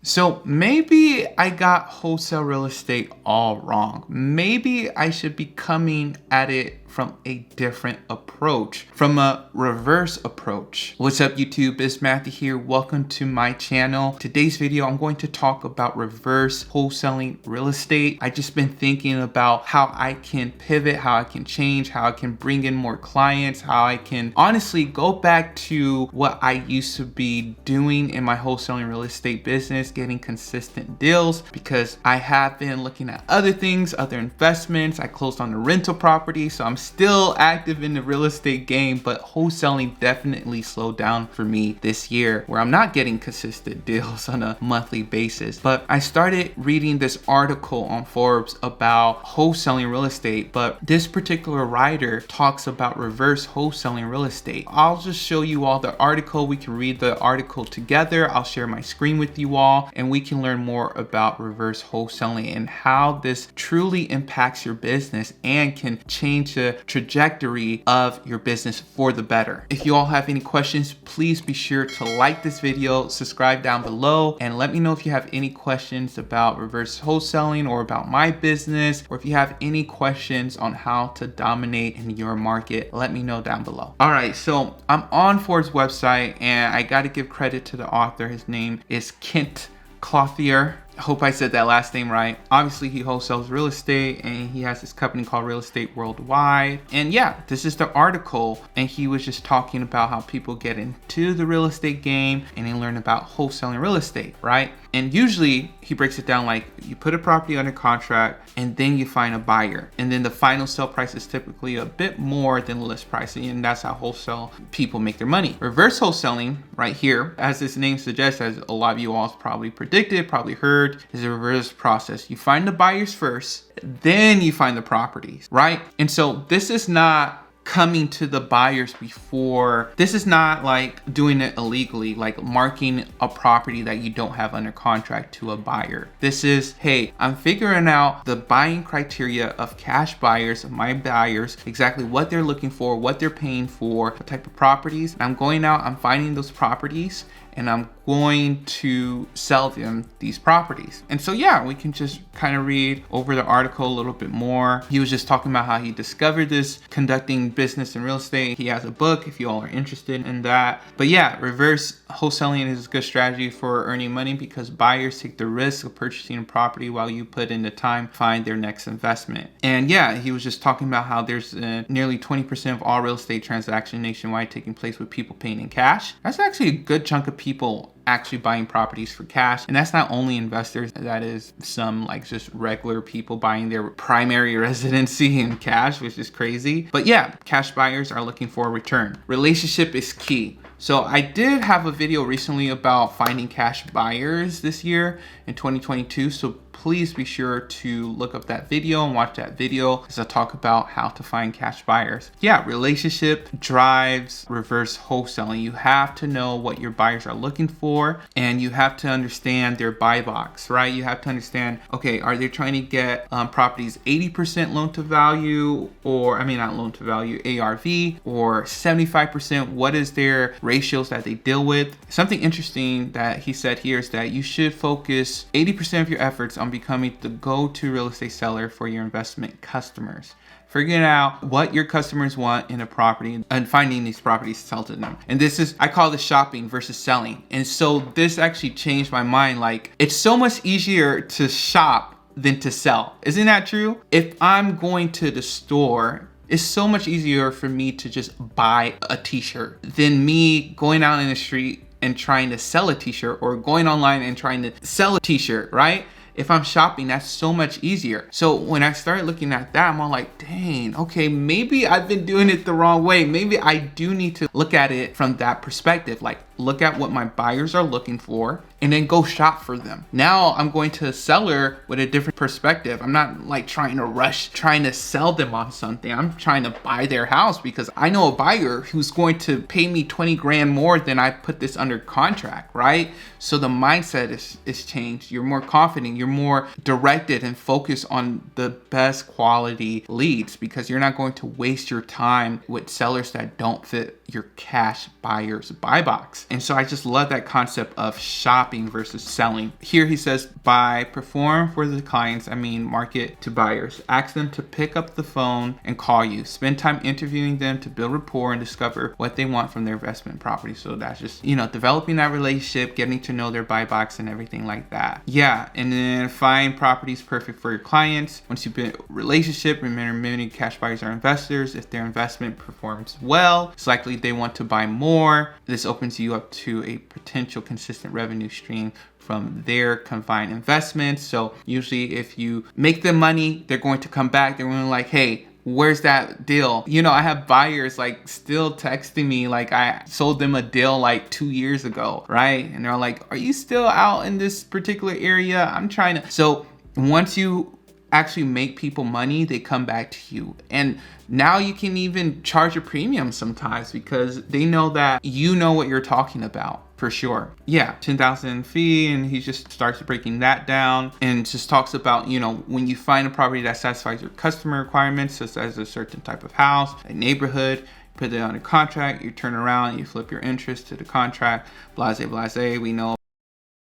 So maybe I got wholesale real estate all wrong. Maybe I should be coming at it from a different approach, from a reverse approach. What's up YouTube, it's Matthew here. Welcome to my channel. Today's video, I'm going to talk about reverse wholesaling real estate. I just been thinking about how I can pivot, how I can change, how I can bring in more clients, how I can honestly go back to what I used to be doing in my wholesaling real estate business, getting consistent deals, because I have been looking at other things, other investments. I closed on the rental property, so I'm still active in the real estate game, but wholesaling definitely slowed down for me this year, where I'm not getting consistent deals on a monthly basis. But I started reading this article on Forbes about wholesaling real estate, but this particular writer talks about reverse wholesaling real estate. I'll just show you all the article. We can read the article together. I'll share my screen with you all, and we can learn more about reverse wholesaling and how this truly impacts your business and can change the trajectory of your business for the better. If you all have any questions, please be sure to like this video, subscribe down below, and let me know if you have any questions about reverse wholesaling or about my business, or if you have any questions on how to dominate in your market, let me know down below. All right, so I'm on Forbes website, and I got to give credit to the author. His name is Kent Clothier. I hope I said that last name right. Obviously, he wholesales real estate, and he has this company called Real Estate Worldwide. And yeah, this is the article, and he was just talking about how people get into the real estate game and they learn about wholesaling real estate, right? And usually he breaks it down like you put a property under contract and then you find a buyer, and then the final sale price is typically a bit more than the list price, and that's how wholesale people make their money. Reverse wholesaling right here, as this name suggests, as a lot of you all probably predicted, probably heard, is a reverse process. You find the buyers first, then you find the properties, right? And so this is not coming to the buyers before. This is not like doing it illegally, like marking a property that you don't have under contract to a buyer. This is, hey, I'm figuring out the buying criteria of cash buyers, of my buyers, exactly what they're looking for, what they're paying for, what type of properties. And I'm going out, I'm finding those properties, and I'm going to sell them these properties. And so yeah, we can just kind of read over the article a little bit more. He was just talking about how he discovered this conducting business in real estate. He has a book if you all are interested in that. But yeah, reverse wholesaling is a good strategy for earning money because buyers take the risk of purchasing a property while you put in the time to find their next investment. And yeah, he was just talking about how there's nearly 20% of all real estate transactions nationwide taking place with people paying in cash. That's actually a good chunk of people actually buying properties for cash. And that's not only investors, that is some like just regular people buying their primary residency in cash, which is crazy. But yeah, cash buyers are looking for a return. Relationship is key. So I did have a video recently about finding cash buyers this year in 2022. So please be sure to look up that video and watch that video as I talk about how to find cash buyers. Yeah, relationship drives reverse wholesaling. You have to know what your buyers are looking for, and you have to understand their buy box, right? You have to understand, okay, are they trying to get properties 80% loan to value, or not loan to value, ARV, or 75%? What is their ratios that they deal with? Something interesting that he said here is that you should focus 80% of your efforts on becoming the go-to real estate seller for your investment customers. Figuring out what your customers want in a property and finding these properties to sell to them. And this is, I call this shopping versus selling. And so this actually changed my mind. Like, it's so much easier to shop than to sell. Isn't that true? If I'm going to the store, it's so much easier for me to just buy a t-shirt than me going out in the street and trying to sell a t-shirt, or going online and trying to sell a t-shirt, right? If I'm shopping, that's so much easier. So when I started looking at that, I'm all like, dang, okay, maybe I've been doing it the wrong way. Maybe I do need to look at it from that perspective. Like, look at what my buyers are looking for and then go shop for them. Now I'm going to a seller with a different perspective. I'm not like trying to rush, trying to sell them on something. I'm trying to buy their house because I know a buyer who's going to pay me 20 grand more than I put this under contract, right? So the mindset is changed. You're more confident. You're more directed and focused on the best quality leads because you're not going to waste your time with sellers that don't fit your cash buyer's buy box. this. And so I just love that concept of shopping versus selling. Here he says, by perform for the clients, I mean market to buyers. Ask them to pick up the phone and call you. Spend time interviewing them to build rapport and discover what they want from their investment property. So that's just, developing that relationship, getting to know their buy box and everything like that. Yeah, and then find properties perfect for your clients. Once you build a relationship, remember many cash buyers are investors. If their investment performs well, it's likely they want to buy more. This opens you up to a potential consistent revenue stream from their combined investments. So usually if you make them money, they're going to come back. They're going to like, hey, where's that deal? I have buyers like still texting me like I sold them a deal like 2 years ago, right? And they're like, are you still out in this particular area? I'm trying to. So once you actually make people money, they come back to you. And now you can even charge a premium sometimes because they know that you know what you're talking about. For sure. Yeah, 10,000 fee, and he just starts breaking that down and just talks about, when you find a property that satisfies your customer requirements, such as a certain type of house, a neighborhood, put it on a contract, you turn around, you flip your interest to the contract, blase, we know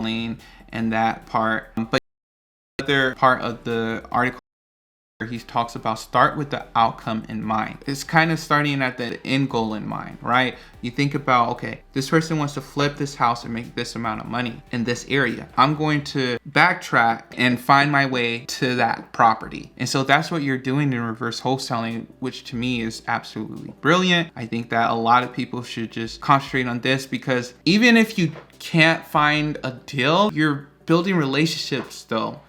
and that part. But the other part of the article, he talks about start with the outcome in mind. It's kind of starting at the end goal in mind, right? You think about, okay, this person wants to flip this house and make this amount of money in this area. I'm going to backtrack and find my way to that property. And so that's what you're doing in reverse wholesaling, which to me is absolutely brilliant. I think that a lot of people should just concentrate on this because even if you can't find a deal, you're building relationships though.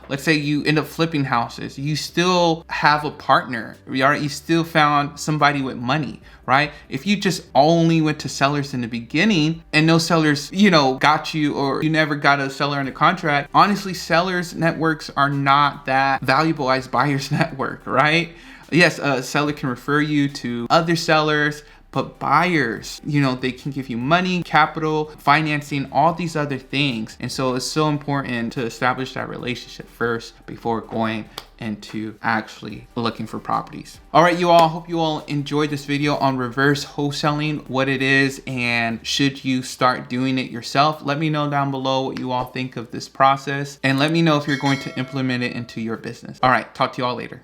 Let's say you end up flipping houses, you still have a partner, right? You still found somebody with money, right? If you just only went to sellers in the beginning and no sellers, got you, or you never got a seller under contract, honestly, sellers networks are not that valuable as buyers network, right? Yes, a seller can refer you to other sellers, but buyers, they can give you money, capital, financing, all these other things. And so it's so important to establish that relationship first before going into actually looking for properties. All right, you all, hope you all enjoyed this video on reverse wholesaling, what it is, and should you start doing it yourself? Let me know down below what you all think of this process, and let me know if you're going to implement it into your business. All right, talk to you all later.